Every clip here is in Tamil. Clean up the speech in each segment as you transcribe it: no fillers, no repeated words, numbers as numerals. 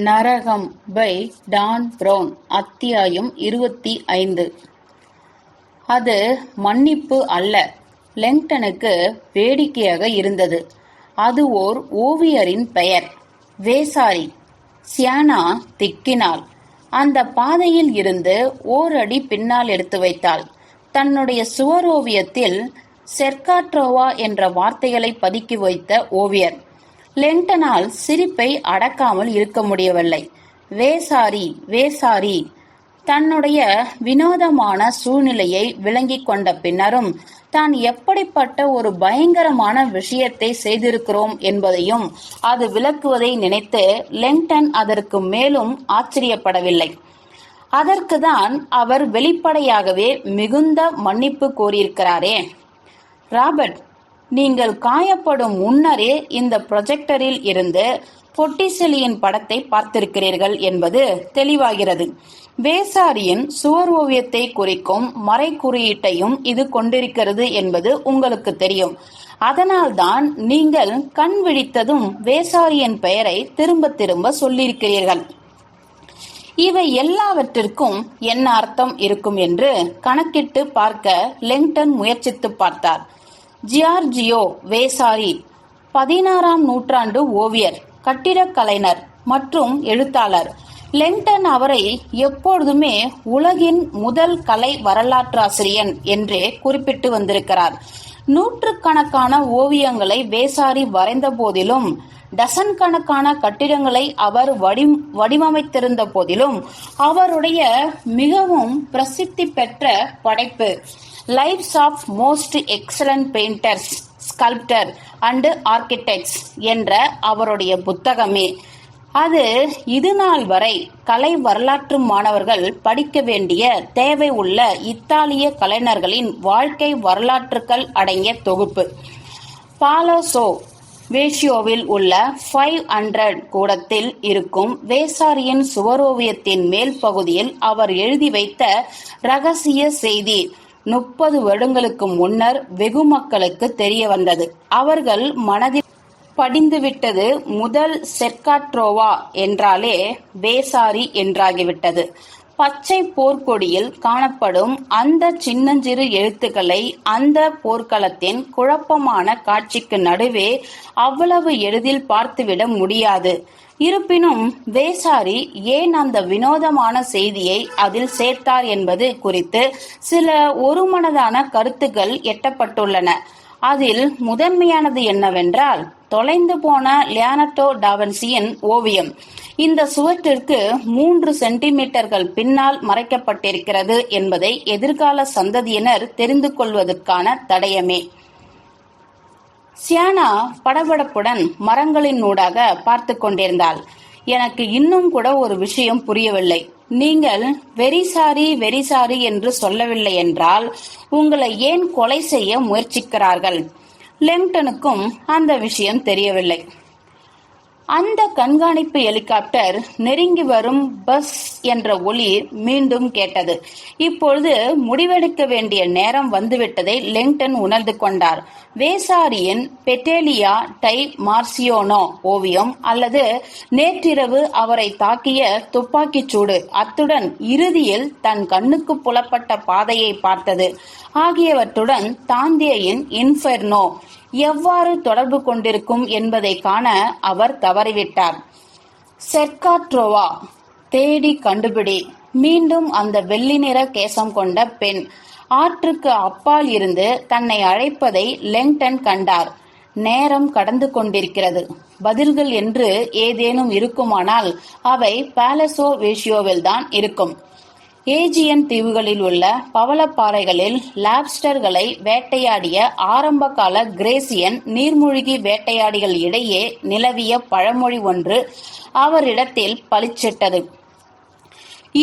நரகம் பை டான் பிரவுன். அத்தியாயம் 25. அது மன்னிப்பு அல்ல. லெங்டனுக்கு வேடிக்கையாக இருந்தது. அது ஓர் ஓவியரின் பெயர். வேசாரி. சியானா திக்கினாள். அந்த பாதையில் இருந்து ஓரடி பின்னால் எடுத்து வைத்தாள். தன்னுடைய சுவரோவியத்தில் செர்காட்ரோவா என்ற வார்த்தைகளை பதுக்கி வைத்த ஓவியர். லெங்டனால் சிரிப்பை அடக்காமல் இருக்க முடியவில்லை. வேசாரி வேசாரி. தன்னுடைய வினோதமான சூழ்நிலையை விளங்கிக் கொண்ட பின்னரும் தான் எப்படிப்பட்ட ஒரு பயங்கரமான விஷயத்தை செய்திருக்கிறோம் என்பதையும் அது விளக்குவதை நினைத்து லெங்டன் அதற்கு மேலும் ஆச்சரியப்படவில்லை. அதற்குதான் அவர் வெளிப்படையாகவே மிகுந்த மன்னிப்பு கோரியிருக்கிறாரே. ராபர்ட், நீங்கள் காயப்படும் முன்னரே இந்த ப்ரொஜெக்டரில் இருந்து பொட்டிசெலியின் படத்தை பார்த்திருக்கிறீர்கள் என்பது தெளிவாகிறது. வேசாரியின் சுவர் ஓவியத்தை குறிக்கும் மறை குறியீட்டையும் இது கொண்டிருக்கிறது என்பது உங்களுக்கு தெரியும். அதனால்தான் நீங்கள் கண் விழித்ததும் வேசாரியின் பெயரை திரும்ப திரும்ப சொல்லியிருக்கிறீர்கள். இவை எல்லாவற்றிற்கும் என்ன அர்த்தம் இருக்கும் என்று கணக்கிட்டு பார்க்க லெங்டன் முயற்சித்து பார்த்தார். ஜியார்ஜியோ வேசாரி 16ஆம் நூற்றாண்டு ஓவியர், கட்டிடக் கலைஞர் மற்றும் எழுத்தாளர். லெங்டன் அவரை எப்பொழுதுமே உலகின் முதல் கலை வரலாற்றாசிரியன் என்றே குறிப்பிட்டு வந்திருக்கிறார். நூற்றுக்கணக்கான ஓவியங்களை வேசாரி வரைந்த போதிலும், டசன் கணக்கான கட்டிடங்களை அவர் வடிவமைத்திருந்த போதிலும், அவருடைய மிகவும் பிரசித்தி பெற்ற படைப்பு lives of most excellent painters, sculptor and architects என்ற அவருடைய புத்தகமே. அது இதுநாள் வரை கலை வரலாற்று மாணவர்கள் படிக்க வேண்டிய தேவை உள்ள இத்தாலிய கலைஞர்களின் வாழ்க்கை வரலாற்றுகள் அடங்கிய தொகுப்பு. பாலோசோ வேஷியோவில் உள்ள 500 கூடத்தில் இருக்கும் வேசாரியின் சுவரோவியத்தின் மேல் பகுதியில் அவர் எழுதி வைத்த ரகசிய செய்தி 30 வருடங்களுக்கு முன்னர் வெகு மக்களுக்கு தெரிய வந்தது. அவர்கள் மனதில் படிந்துவிட்டது. முதல் செர்காட்ரோவா என்றாலே வேசாரி என்றாகிவிட்டது. பச்சை போர்க்கொடியில் காணப்படும் அந்த சின்னஞ்சிறு எழுத்துக்களை அந்த போர்க்களத்தின் குழப்பமான காட்சிக்கு நடுவே அவ்வளவு எளிதில் பார்த்துவிட முடியாது. இருப்பினும் வேசாரி ஏன் அந்த வினோதமான செய்தியை அதில் சேர்த்தார் என்பது குறித்து சில ஒருமனதான கருத்துக்கள் எட்டப்பட்டுள்ளன. அதில் முதன்மையானது என்னவென்றால், தொலைந்து போன லியோனார்டோ டாவின்சியின் ஓவியம் இந்த சுவற்றிற்கு 3 சென்டிமீட்டர்கள் பின்னால் மறைக்கப்பட்டிருக்கிறது என்பதை எதிர்கால சந்ததியினர் தெரிந்து கொள்வதற்கான தடயமே. சியானா படபடப்புடன் மரங்களின் ஊடாக பார்த்து கொண்டிருந்தாள். எனக்கு இன்னும் கூட ஒரு விஷயம் புரியவில்லை. நீங்கள் வெரி சாரி என்று சொல்லவில்லை என்றால் உங்களை ஏன் கொலை செய்ய முயற்சிக்கிறார்கள்? லெங்டனுக்கும் அந்த விஷயம் தெரியவில்லை. அந்த கண்காணிப்பு ஹெலிகாப்டர் நெருங்கி வரும் பஸ் என்ற ஒலி மீண்டும் கேட்டது. இப்பொழுது முடிவெடுக்க வேண்டிய நேரம் வந்துவிட்டதை லெங்டன் உணர்ந்து கொண்டார். வேசாரியின் பெட்டேலியா டை மார்சியோனோ ஓவியம், அல்லது நேற்றிரவு அவரை தாக்கிய துப்பாக்கிச் சூடு, அத்துடன் இறுதியில் தன் கண்ணுக்கு புலப்பட்ட பாதையை பார்த்தது ஆகியவற்றுடன் தாந்தியின் இன்ஃபெர்னோ எவ்வாறு தொடர்பு கொண்டிருக்கும் என்பதை காண அவர் தவறிவிட்டார். செர்காட்ரோவா தேடி கண்டுபிடி. மீண்டும் அந்த வெள்ளி நிற கேசம் கொண்ட பெண் ஆற்றுக்கு அப்பால் இருந்து தன்னை அழைப்பதை லெங்டன் கண்டார். நேரம் கடந்து கொண்டிருக்கிறது. பதில்கள் என்று ஏதேனும் இருக்குமானால் அவை பாலசோ வேஷியோவில் தான் இருக்கும். ஏஜியன் தீவுகளில் உள்ள பவளப்பாறைகளில் லாப்ஸ்டர்களை வேட்டையாடிய ஆரம்பகால கிரேசியன் நீர்மூழ்கி வேட்டையாடிகள் இடையே நிலவிய பழமொழி ஒன்று அவரிடத்தில் பளிச்சிட்டது.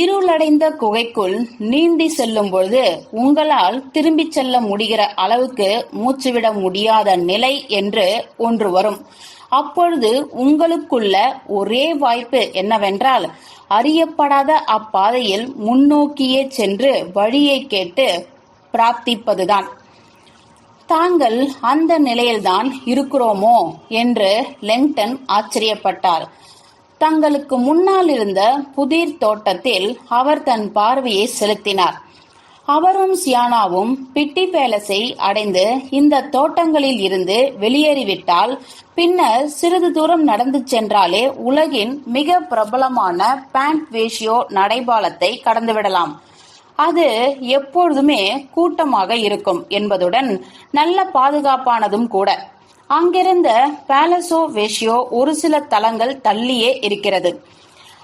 இருளடைந்த குகைக்குள் நீந்தி செல்லும் பொழுது உங்களால் திரும்பிச் செல்ல முடிகிற அளவுக்கு மூச்சுவிட முடியாத நிலை என்று ஒன்று வரும். அப்பொழுது உங்களுக்குள்ள ஒரே வாய்ப்பு என்னவென்றால், அறியப்படாத அப்பாதையில் முன்னோக்கியே சென்று வழியை கேட்டு பிரார்த்திப்பதுதான். தாங்கள் அந்த நிலையில்தான் இருக்கிறோமோ என்று லெங்டன் ஆச்சரியப்பட்டார். தங்களுக்கு முன்னால் இருந்த புதிர் தோட்டத்தில் அவர் தன் பார்வையை செலுத்தினார். அவரும் சியானாவும் பிட்டி பேலஸை அடைந்து இந்த தோட்டங்களில் இருந்து வெளியேறிவிட்டால் பின்னர் சிறிது தூரம் நடந்து சென்றாலே உலகின் மிக பிரபலமான பேண்ட் வேஷியோ நடைபாலத்தை கடந்துவிடலாம். அது எப்பொழுதுமே கூட்டமாக இருக்கும் என்பதுடன் நல்ல பாதுகாப்பானதும் கூட. அங்கிருந்த பேலசோ வேஷியோ ஒரு சில தளங்கள் தள்ளியே இருக்கிறது.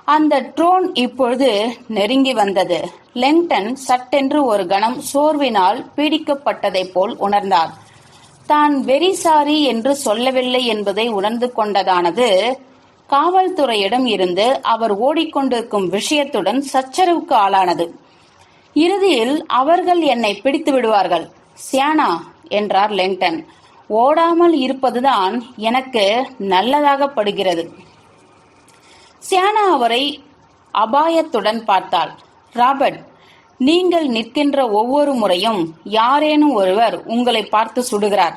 அந்த ட்ரோன் இப்பொழுது நெருங்கி வந்தது. லெங்டன் சட்டென்று ஒரு கணம் சோர்வினால் பீடிக்கப்பட்டதை போல் உணர்ந்தார். தான் வெரி சாரி என்று சொல்லவில்லை என்பதை உணர்ந்து கொண்டதானது காவல்துறையிடம் இருந்து அவர் ஓடிக்கொண்டிருக்கும் விஷயத்துடன் சச்சரவுக்கு ஆளானது. இறுதியில் அவர்கள் என்னை பிடித்து விடுவார்கள் சியானா என்றார் லெங்டன். ஓடாமல் இருப்பதுதான் எனக்கு நல்லதாக படுகிறது. சியானா அவரை அபாயத்துடன் பார்த்தாள். ராபர்ட், நீங்கள் நிற்கின்ற ஒவ்வொரு முறையும் யாரேனும் ஒருவர் உங்களை பார்த்து சுடுகிறார்.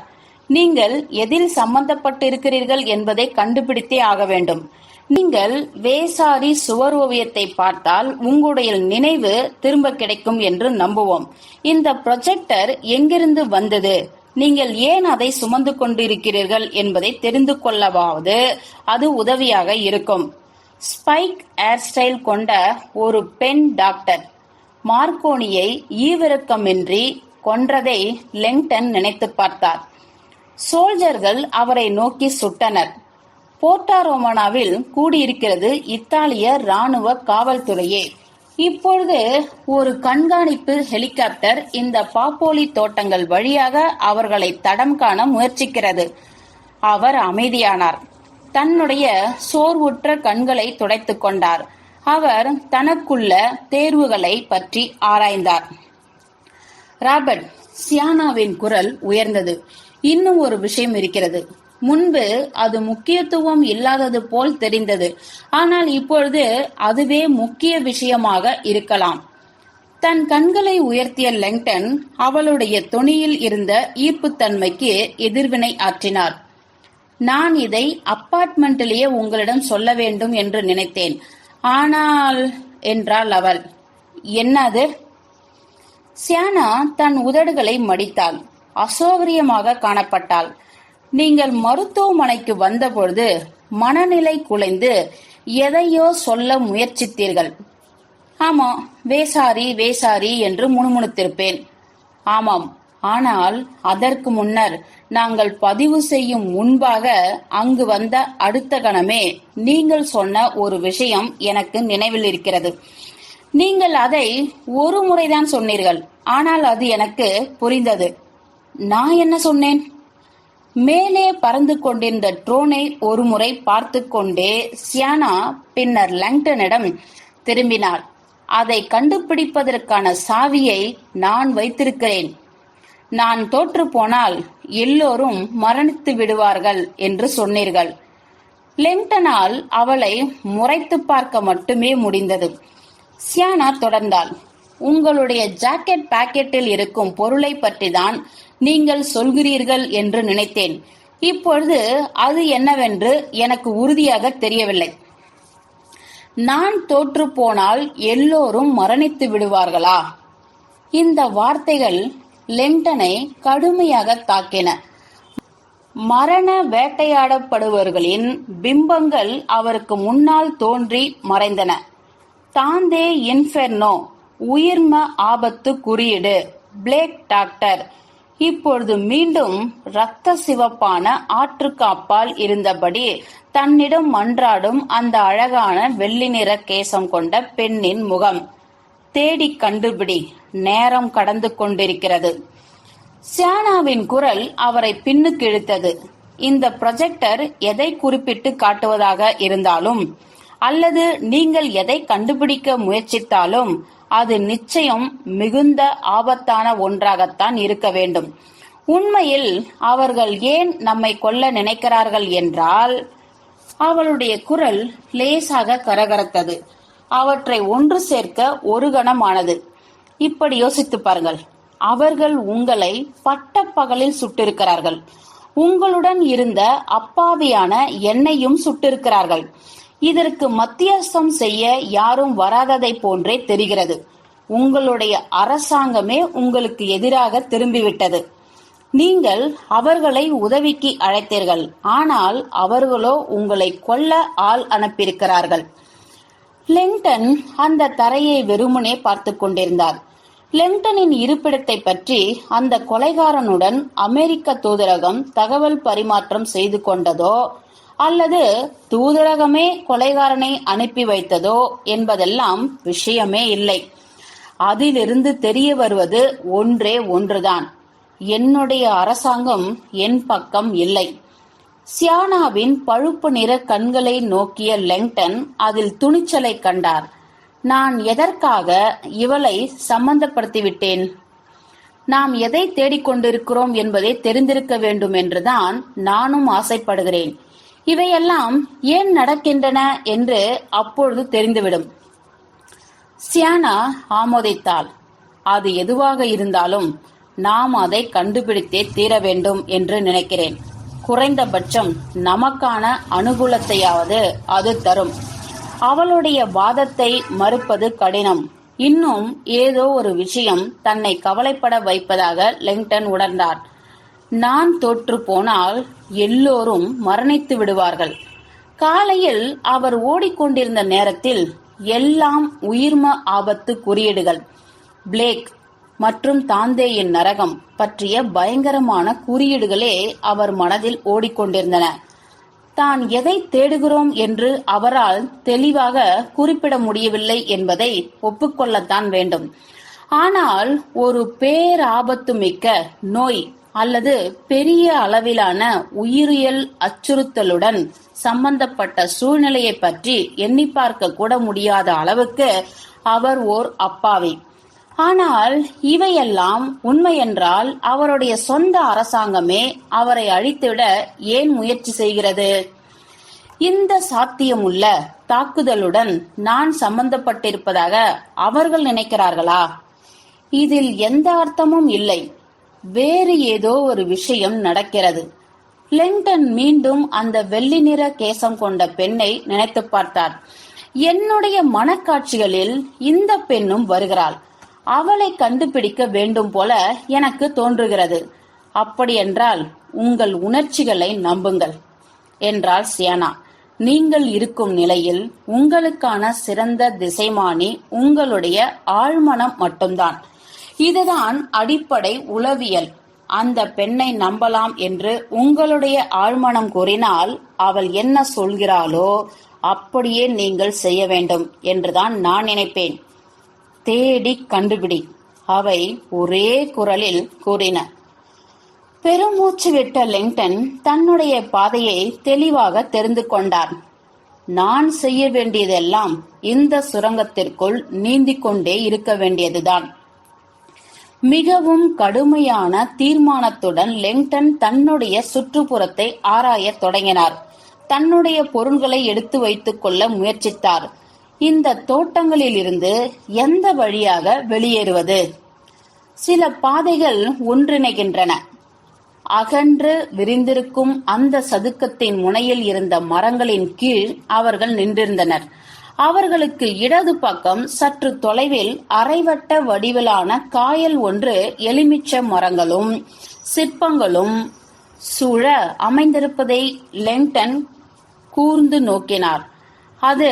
நீங்கள் எதில் சம்பந்தப்பட்டிருக்கிறீர்கள் என்பதை கண்டுபிடித்தே ஆக வேண்டும். நீங்கள் வேசாரி சுவர் ஓவியத்தை பார்த்தால் உங்களுடைய நினைவு திரும்ப கிடைக்கும் என்று நம்புவோம். இந்த ப்ரொஜெக்டர் எங்கிருந்து வந்தது, நீங்கள் ஏன் அதை சுமந்து கொண்டிருக்கிறீர்கள் என்பதை தெரிந்து கொள்ளவாவது அது உதவியாக இருக்கும். ஸ்பைக் ஹேர்ஸ்டைல் கொண்ட ஒரு பெண் டாக்டர் மார்க்கோனியை ஈவிரக்கமின்றி கொன்றதை லெங்டன் நினைத்து பார்த்தார். சோல்ஜர்கள் அவரை நோக்கி சுட்டனர். போர்ட்டா ரோமானாவில் கூடியிருக்கிறது இத்தாலிய ராணுவ காவல்துறையே. இப்பொழுது ஒரு கண்காணிப்பு ஹெலிகாப்டர் இந்த பாப்போலி தோட்டங்கள் வழியாக அவர்களை தடம் காண முயற்சிக்கிறது. அவர் அமைதியானார். தன்னுடைய சோர்வுற்ற கண்களை துடைத்துக் கொண்டார். அவர் தனக்குள்ள தேர்வுகளை பற்றி ஆராய்ந்தார். ராபர்ட், சியானாவின் குரல் உயர்ந்தது. இன்னும் ஒரு விஷயம் இருக்கிறது. முன்பு அது முக்கியத்துவம் இல்லாதது போல் தெரிந்தது. ஆனால் இப்பொழுது அதுவே முக்கிய விஷயமாக இருக்கலாம். தன் கண்களை உயர்த்திய லெங்டன் அவளுடைய தொனியில் இருந்த ஈர்ப்புத்தன்மைக்கு எதிர்வினை ஆற்றினார். நான் இதை அப்பார்ட்மெண்டிலேயே உங்களிடம் சொல்ல வேண்டும் என்று நினைத்தேன். ஆனால் என்றாள் அவள். என்னது? சியானா தன் உதடுகளை மடித்தாள். அசௌகரியமாக காணப்பட்டாள். நீங்கள் மருத்துவமனைக்கு வந்தபொழுது மனநிலை குலைந்து எதையோ சொல்ல முயற்சித்தீர்கள். ஆமா, வேசாரி வேசாரி என்று முணுமுணுத்திருப்பேன். ஆமாம், ஆனால் அதற்கு முன்னர் நாங்கள் பதிவு செய்யும் முன்பாக அங்கு வந்த அடுத்த கணமே நீங்கள் சொன்ன ஒரு விஷயம் எனக்கு நினைவில் இருக்கிறது. நீங்கள் அதை ஒரு முறைதான் சொன்னீர்கள், ஆனால் அது எனக்கு புரிந்தது. நான் என்ன சொன்னேன்? மேலே பறந்து கொண்டிருந்த ட்ரோனை ஒரு முறை பார்த்து கொண்டே சியானா பின்னர் லெங்டனிடம் திரும்பினாள். அதை கண்டுபிடிப்பதற்கான சாவியை நான் வைத்திருக்கிறேன். நான் தோற்று போனால் எல்லோரும் மரணித்து விடுவார்கள் என்று சொன்னீர்கள். லெங்டனால் அவளை முறைத்து பார்க்க மட்டுமே முடிந்தது. சியானா தொடர்ந்தாள். உங்களுடைய ஜாக்கெட் பாக்கெட்டில் இருக்கும் பொருளை பற்றிதான் நீங்கள் சொல்கிறீர்கள் என்று நினைத்தேன். இப்பொழுது அது என்னவென்று எனக்கு உறுதியாக தெரியவில்லை. நான் தோற்று போனால் எல்லோரும் மரணித்து விடுவார்களா? இந்த வார்த்தைகள் லெங்டனை கடுமையாக தாக்கின. மரண வேட்டையாடப்படுபவர்களின் பிம்பங்கள் அவருக்கு முன்னால் தோன்றி மறைந்தன. தாந்தே இன்ஃபெர்னோ, உயிர்ம ஆபத்து குறியீடு, பிளேக் டாக்டர். இப்பொழுது மீண்டும் இரத்த சிவப்பான ஆற்றுக்கு அப்பால் இருந்தபடி தன்னிடம் மன்றாடும் அந்த அழகான வெள்ளி நிற கேசம் கொண்ட பெண்ணின் முகம். தேடி கண்டுபிடி, நேரம் கடந்து கொண்டிருக்கிறது. சியானாவின் குரல் அவரை பின்னுக்கு இழுத்தது. இந்த ப்ரொஜெக்டர் எதை குறிப்பிட்டு காட்டுவதாக இருந்தாலும் அல்லது நீங்கள் எதை கண்டுபிடிக்க முயற்சித்தாலும் அது நிச்சயம் மிகுந்த ஆபத்தான ஒன்றாகத்தான் இருக்க வேண்டும். உண்மையில் அவர்கள் ஏன் நம்மை கொல்ல நினைக்கிறார்கள் என்றால், அவளுடைய குரல் லேசாக கரகரத்தது. அவற்றை ஒன்று சேர்க்க ஒரு கணமானது. இப்படி யோசித்து பாருங்கள். அவர்கள் உங்களை பட்ட பகலில் சுட்டிருக்கிறார்கள். உங்களுடன் இருந்த அப்பாவியான என்னையும் சுட்டிருக்கிறார்கள். இதற்கு மத்தியஸ்தம் செய்ய யாரும் வராததை போன்றே தெரிகிறது. உங்களுடைய அரசாங்கமே உங்களுக்கு எதிராக திரும்பிவிட்டது. நீங்கள் அவர்களை உதவிக்கு அழைத்தீர்கள், ஆனால் அவர்களோ உங்களை கொல்ல ஆள் அனுப்பியிருக்கிறார்கள். லெங்டன் அந்த தரையை வெறுமனே பார்த்து கொண்டிருந்தார். லெங்டனின் இருப்பிடத்தை பற்றி அந்த கொலைகாரனுடன் அமெரிக்க தூதரகம் தகவல் பரிமாற்றம் செய்து கொண்டதோ அல்லது தூதரகமே கொலைகாரனை அனுப்பி வைத்ததோ என்பதெல்லாம் விஷயமே இல்லை. அதிலிருந்து தெரிய வருவது ஒன்றே ஒன்றுதான், என்னுடைய அரசாங்கம் என் பக்கம் இல்லை. சியானாவின் பழுப்பு நிற கண்களை நோக்கிய லெங்டன் அதில் துணிச்சலை கண்டார். நான் எதற்காக இவளை சம்பந்தப்படுத்திவிட்டேன்? நாம் எதை தேடிக்கொண்டிருக்கிறோம் என்பதை தெரிந்திருக்க வேண்டும் என்றுதான் நானும் ஆசைப்படுகிறேன். இவையெல்லாம் ஏன் நடக்கின்றன என்று அப்பொழுது தெரிந்துவிடும். சியானா ஆமோதித்தாள். அது எதுவாக இருந்தாலும் நாம் அதை கண்டுபிடித்தே தீர வேண்டும் என்று நினைக்கிறேன். குறைந்தபட்சம் நமக்கான அனுகூலத்தையாவது அது தரும். அவளுடைய வாதத்தை மறுப்பது கடினம். இன்னும் ஏதோ ஒரு விஷயம் தன்னை கவலைப்பட வைப்பதாக லெங்டன் உணர்ந்தார். நான் தோற்று போனால் எல்லோரும் மரணித்து விடுவார்கள். காலையில் அவர் ஓடிக்கொண்டிருந்த நேரத்தில் எல்லாம் உயிர்ம ஆபத்து குறியீடுகள், பிளேக் மற்றும் தாந்தேயின் நரகம் பற்றிய பயங்கரமான குறியீடுகளே அவர் மனதில் ஓடிக்கொண்டிருந்தன. தான் எதை தேடுகிறோம் என்று அவரால் தெளிவாக குறிப்பிட முடியவில்லை என்பதை ஒப்புக்கொள்ளத்தான் வேண்டும். ஆனால் ஒரு பேராபத்து மிக்க நோய் அல்லது பெரிய அளவிலான உயிரியல் அச்சுறுத்தலுடன் சம்பந்தப்பட்ட சூழ்நிலையை பற்றி எண்ணி பார்க்க கூட முடியாத அளவுக்கு அவர் ஓர் அப்பாவி. ஆனால் இவையெல்லாம் உண்மையென்றால் அவருடைய சொந்த அரசாங்கமே அவரை அழித்துவிட ஏன் முயற்சி செய்கிறது? இந்த சாத்தியமுள்ள தாக்குதலுடன் நான் சம்பந்தப்பட்டிருப்பதாக அவர்கள் நினைக்கிறார்களா? இதில் எந்த அர்த்தமும் இல்லை. வேறு ஏதோ ஒரு விஷயம் நடக்கிறது. லெங்டன் மீண்டும் அந்த வெள்ளி நிற கேசம் கொண்ட பெண்ணை நினைத்து பார்த்தார். என்னுடைய மனக்காட்சிகளில் இந்த பெண்ணும் வருகிறாள். அவளை கண்டுபிடிக்க வேண்டும் போல எனக்கு தோன்றுகிறது. அப்படியென்றால் உங்கள் உணர்ச்சிகளை நம்புங்கள் என்றாள் சியானா. நீங்கள் இருக்கும் நிலையில் உங்களுக்கான சிறந்த திசைமானி உங்களுடைய ஆழ்மனம் மட்டும்தான். இதுதான் அடிப்படை உளவியல். அந்த பெண்ணை நம்பலாம் என்று உங்களுடைய ஆழ்மனம் கூறினால் அவள் என்ன சொல்கிறாளோ அப்படியே நீங்கள் செய்ய வேண்டும் என்றுதான் நான் நினைப்பேன். தேடி கண்டுபிடி, அவை ஒரே குரலில் கூறின. பெருமூச்சு விட்ட லெங்டன் தன்னுடைய பாதையை தெளிவாக தெரிந்து கொண்டார். நான் செய்ய வேண்டியதெல்லாம் இந்த சுரங்கத்திற்குள் நீந்திக் கொண்டே இருக்க வேண்டியதுதான். மிகவும் கடுமையான தீர்மானத்துடன் லெங்டன் தன்னுடைய சுற்றுப்புறத்தை ஆராயத் தொடங்கினார். தன்னுடைய பொருள்களை எடுத்து வைத்துக் கொள்ள முயற்சித்தார். இந்த தோட்டங்களில் இருந்து எந்த வழியாக வெளியேறுவது? சில பாதைகள் ஒன்றிணைகின்றன. அகன்று விரிந்திருக்கும் அந்த சதுக்கத்தின் முனையில் இருந்த மரங்களின் கீழ் அவர்கள் நின்றிருந்தனர். அவர்களுக்கு இடது பக்கம் சற்று தொலைவில் அரைவட்ட வடிவிலான காயல் ஒன்று எலுமிச்சை மரங்களும் சிற்பங்களும் சூழ அமைந்திருப்பதை லெங்டன் கூர்ந்து நோக்கினார். அது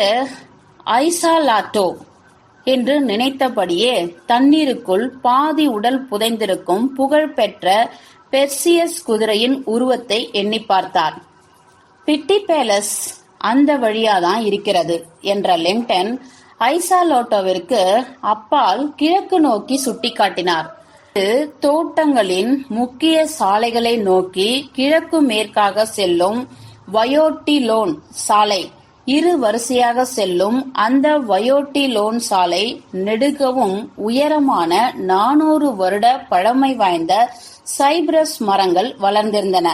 ஐசாலாட்டோ என்று நினைத்தபடியே தண்ணீருக்குள் பாதி உடல் புதைந்திருக்கும் புகழ்பெற்ற பெர்சியஸ் குதிரையின் உருவத்தை எண்ணி பார்த்தார். பிட்டி பேலஸ் அந்த வழியாதான் இருக்கிறது என்ற லெங்டன் ஐசாலோட்டோவிற்கு அப்பால் கிழக்கு நோக்கி சுட்டிக்காட்டினார். தோட்டங்களின் முக்கிய சாலைகளை நோக்கி கிழக்கு மேற்காக செல்லும் வயோட்டிலோன் சாலை, இரு வரிசையாக செல்லும் அந்த வயோட்டிலோன் சாலை நெடுகவும் உயரமான 400 வருட பழமை வாய்ந்த சைப்ரஸ் மரங்கள் வளர்ந்திருந்தன.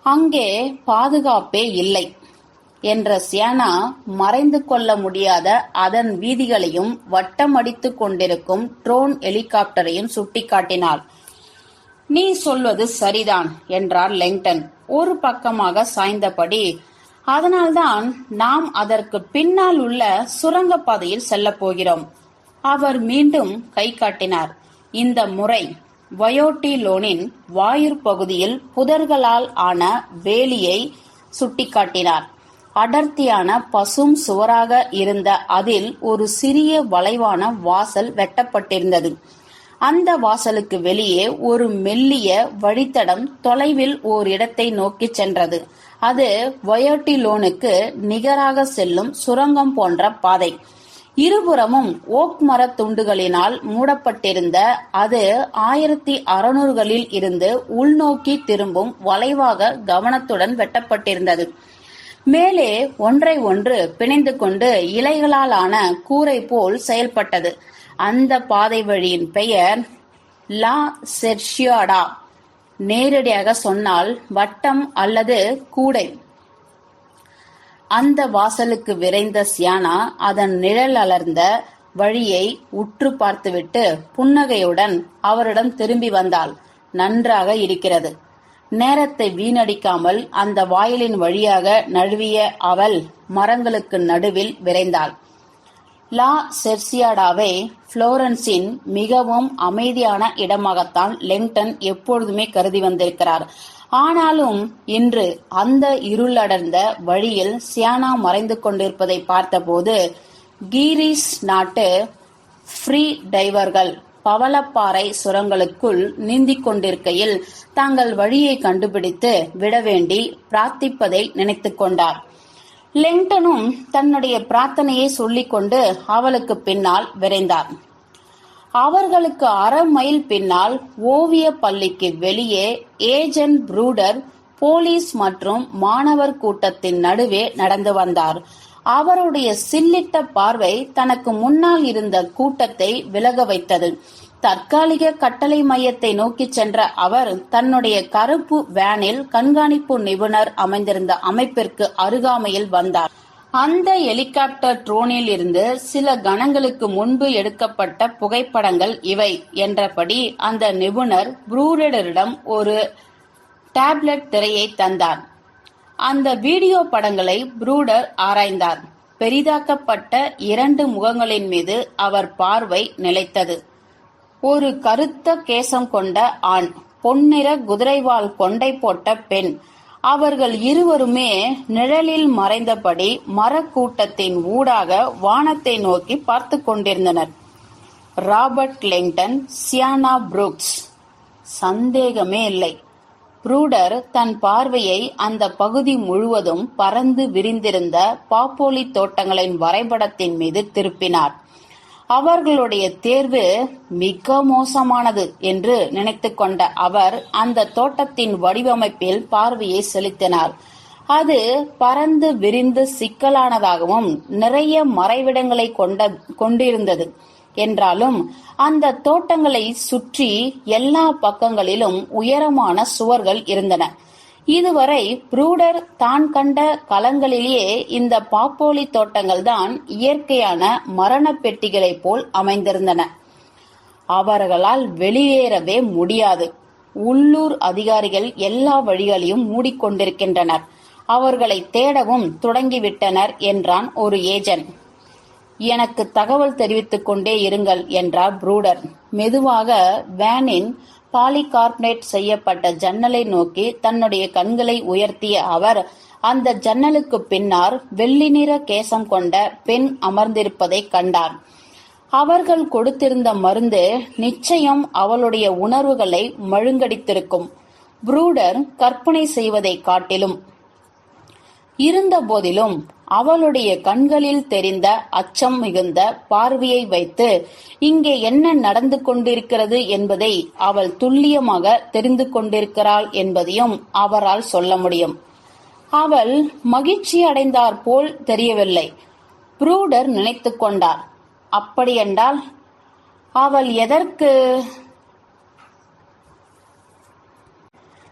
அங்கே பாதுகாப்பே இல்லை என்ற சியானா மறைந்து கொள்ள முடியாத அதன் வீதிகளையும் வட்டமடித்துக் கொண்டிருக்கும் ட்ரோன் ஹெலிகாப்டரையும் சுட்டிக்காட்டினாள். நீ சொல்வது சரிதான் என்றார் லெங்டன் ஒரு பக்கமாக சாய்ந்தபடி. அதனால்தான் நாம் அதற்கு பின்னால் உள்ள சுரங்க பாதையில் செல்ல போகிறோம். அவர் மீண்டும் கை காட்டினார். இந்த முறை வயோட்டிலோனின் வாயுர் பகுதியில் புதர்களால் ஆன வேலியை சுட்டிக்காட்டினார். அடர்த்தியான பசும் சுவராக இருந்த அதில் ஒரு சிறிய வளைவான வாசல் வெட்டப்பட்டிருந்தது. அந்த வாசலுக்கு வெளியே ஒரு மெல்லிய வழித்தடம் தொலைவில் ஓர் இடத்தை நோக்கி சென்றது. அது வயோட்டிலோனுக்கு நிகராக செல்லும் சுரங்கம் போன்ற பாதை. இருபுறமும் ஓக் மர துண்டுகளினால் மூடப்பட்டிருந்த அது 1600களில் இருந்து உள்நோக்கி திரும்பும் வளைவாக கவனத்துடன் வெட்டப்பட்டிருந்தது. மேலே ஒன்றை ஒன்று பிணைந்து கொண்டு இலைகளால் ஆன கூரை போல் செயல்பட்டது. அந்த பாதை வழியின் பெயர் லா செர்ஷியாடா. நேரடியாக சொன்னால் வட்டம் அல்லது கூடை. அந்த வாசலுக்கு விரைந்த சியானா அதன் நிழல் அலர்ந்த வழியை உற்று பார்த்துவிட்டு புன்னகையுடன் அவரிடம் திரும்பி வந்தாள். நன்றாக இருக்கிறது. நேரத்தை வீணடிக்காமல் அந்த வாயிலின் வழியாக நழுவிய அவள் மரங்களுக்கு நடுவில் விரைந்தாள். லா செர்சியாடாவை புளோரன்ஸின் மிகவும் அமைதியான இடமாகத்தான் லெங்டன் எப்பொழுதுமே கருதி வந்திருக்கிறார். ஆனாலும் இன்று அந்த இருளடர்ந்த வழியில் சியானா மறைந்து கொண்டிருப்பதை பார்த்தபோது கீரிஸ் நாட்டு ஃப்ரீ டைவர்கள் பவளப்பாறை சுரங்களுக்குள் நீந்திக் கொண்டிருக்கையில் தாங்கள் வழியை கண்டுபிடித்து விட வேண்டி பிரார்த்திப்பதை நினைத்துக் கொண்டார். லெங்டனும் தன்னுடைய பிரார்த்தனையை சொல்லிக்கொண்டு அவளுக்கு பின்னால் விரைந்தார். அவர்களுக்கு 1/2 மைல் பின்னால் ஓவிய பள்ளிக்கு வெளியே ஏஜென்ட் ப்ரூடர் போலீஸ் மற்றும் மாணவர் கூட்டத்தின் நடுவே நடந்து வந்தார். அவருடைய சில்லிட்ட பார்வை தனக்கு முன்னால் இருந்த கூட்டத்தை விலக வைத்தது. தற்காலிக கட்டளை மையத்தை நோக்கி சென்ற அவர் தன்னுடைய கருப்பு வேனில் கண்காணிப்பு நிபுணர் அமைந்திருந்த அமைப்பிற்கு அருகாமையில் வந்தார். அந்த ஹெலிகாப்டர் ட்ரோனில் இருந்து சில கணங்களுக்கு முன்பு எடுக்கப்பட்ட புகைப்படங்கள் இவை என்றபடி அந்த நிபுணர் ப்ரூடரிடம் ஒரு டேப்லெட் திரையை தந்தார். அந்த வீடியோ படங்களை ப்ரூடர் ஆராய்ந்தார். பெரிதாக்கப்பட்ட 2 முகங்களின் மீது அவர் பார்வை நிலைத்தது. ஒரு கருத்த கேசம் கொண்ட ஆண், பொன்னிற குதிரைவால் கொண்டை போட்ட பெண். அவர்கள் இருவருமே நிழலில் மறைந்தபடி மரக்கூட்டத்தின் ஊடாக வானத்தை நோக்கி பார்த்து கொண்டிருந்தனர். Robert Langdon, Sienna Brooks. சந்தேகமே இல்லை. ப்ரூடர் தன் பார்வையை அந்த பகுதி முழுவதும் பறந்து விரிந்திருந்த பாப்போலி தோட்டங்களின் வரைபடத்தின் மீது திருப்பினார். அவர்களுடைய தேர்வு மிக மோசமானது என்று நினைத்து கொண்ட அவர் அந்த தோட்டத்தின் வடிவமைப்பில் பார்வையை செலுத்தினார். அது பறந்து விரிந்து சிக்கலானதாகவும் நிறைய மறைவிடங்களை கொண்டிருந்தது என்றாலும் அந்த தோட்டங்களை சுற்றி எல்லா பக்கங்களிலும் உயரமான சுவர்கள் இருந்தன. இதுவரை ப்ரூடர் தான் கண்ட களங்களிலேயே இந்த பாப்போலி தோட்டங்கள் தான் இயற்கையான மரண பெட்டிகளைப் போல் அமைந்திருந்தன. அவர்களால் வெளியேறவே முடியாது. உள்ளூர் அதிகாரிகள் எல்லா வழிகளையும் மூடிக்கொண்டிருக்கின்றனர். அவர்களை தேடவும் தொடங்கிவிட்டனர் என்றான் ஒரு ஏஜென்ட். எனக்கு தகவல் தெரிவித்துக் கொண்டே இருங்கள் என்றார் ப்ரூடர். மெதுவாக வேனின் பாலிகார்பனேட் செய்யப்பட்ட ஜன்னலை நோக்கி தன்னுடைய கண்களை உயர்த்திய அவர் அந்த ஜன்னலுக்கு பின்னால் வெள்ளி நிற கேசம் கொண்ட பெண் அமர்ந்திருப்பதை கண்டார். அவர்கள் கொடுத்திருந்த மருந்து நிச்சயம் அவளுடைய உணர்வுகளை மழுங்கடித்திருக்கும். ப்ரூடர் கற்பனை செய்வதை காட்டிலும். இருந்த போதிலும் அவளுடைய கண்களில் தெரிந்த அச்சம் மிகுந்த பார்வையை வைத்து இங்கே என்ன நடந்து கொண்டிருக்கிறது என்பதை அவள் துல்லியமாக தெரிந்து கொண்டிருக்கிறாள் என்பதையும் அவரால் சொல்ல முடியும். அவள் மகிழ்ச்சி அடைந்தார் போல் தெரியவில்லை. ப்ரூடர் நினைத்து கொண்டார். அப்படியென்றால் அவள் எதற்கு